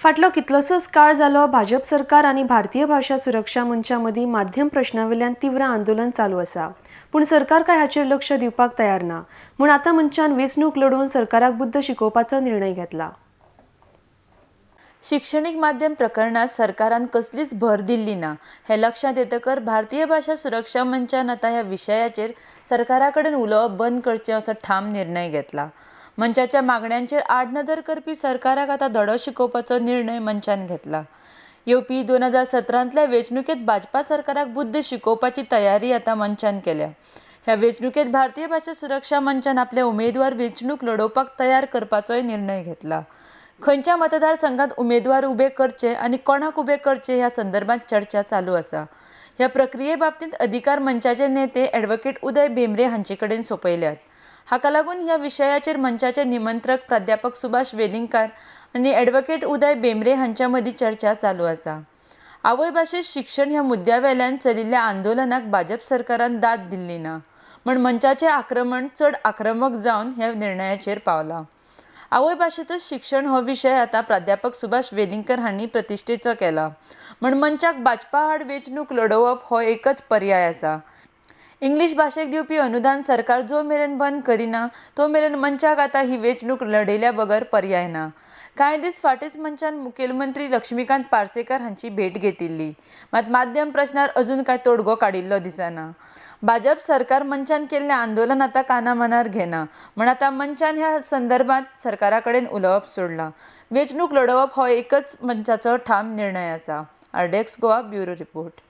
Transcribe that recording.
फाटलो कितलोसोच काळ जालो भाजप सरकार आणि भारतीय भाषा सुरक्षा मंचामदी माध्यम प्रश्नावेल्यान तीव्र आंदोलन चालू आसा। पण सरकार काय हाचेर लक्ष दिवपाक तयार ना। म्हूण आता मंचान वेंचणूक लडोवन सरकाराक बुद्ध शिकोवपाचो निर्णय घेतला। शिक्षणिक माध्यम प्रकरणात सरकारान कसलीच भर दिल्ली ना हे लक्षात येतकर भारतीय भाषा सुरक्षा मंचान आता ह्या विषयाचेर सरकाराकडेन उलोवप बंद करचे असो ठाम निर्णय घेतला। मंचाच्या मागण्यांचेर आडनदर करपी सरकाराक आता धडो शिकोवपाचो निर्णय मंचान घेतला। येवपी 2017तल्या वेंचणुकेत भाजपा सरकाराक बुद्ध शिकोवपाची तयारी आता मंचान केल्या। ह्या वेंचणुकेत भारतीय भाषा सुरक्षा मंचान आपले उमेदवार वेंचणूक लडोवपाक तयार करपाचोय निर्णय घेतला। खंयच्या मतदारसंघात उमेदवार उबे करचे आणि कोणाक उबे करचे ह्या संदर्भात चर्चा चालू आसा। ह्या प्रक्रिये बाबतीत अधिकार मंचाचे नेते ॲडव्होकेट उदय भेंब्रे हांचे कडेन सोपयल्यात। हाका लागून ह्या विशयाचेर मंचाचे निमंत्रक प्राध्यापक सुभाष वेलिंगकार आणि ॲडव्होकेट उदय भेंब्रे हांच्या मदीं चर्चा चालू आसा। आवय भाशेत शिक्षण ह्या मुद्द्यावेल्यान चलिल्ल्या आंदोलनाक भाजप सरकारान दाद दिल्ली ना, म्हण मंचाचे आक्रमण चड आक्रमक जावन ह्या निर्णयाचेर पावला। आवय भाशेतच शिक्षण हो विशय आता प्राध्यापक सुभाष वेलिंगकर हांणी प्रतिश्ठेचो केला, म्हण मंचाक भाजपा आड वेंचणूक लडोवप हो एकच पर्याय आसा। इंग्लीश भाशेक दिवपी अनुदान सरकार जो मेरेन बंद करिना तो मेरेन मंचाक आता ही वेंचणूक लढयल्या बगर पर्याय ना। कांय दीस फाटींच मंचान मुखेलमंत्री लक्ष्मीकांत पार्सेकर हांची भेट घेतिल्ली, मात माध्यम प्रश्नार अजून काय तोडगो काडिल्लो दिसना। भाजप सरकार मंचान केल्लें आंदोलन आता कानामनार घेना, म्हण आता मंचान ह्या संदर्भात सरकारा कडेन उलोवप सोडलां। वेंचणूक लडोवप हो एकच मंचाचो ठाम निर्णय आसा। आरडेक्स गोवा ब्युरो रिपोर्ट।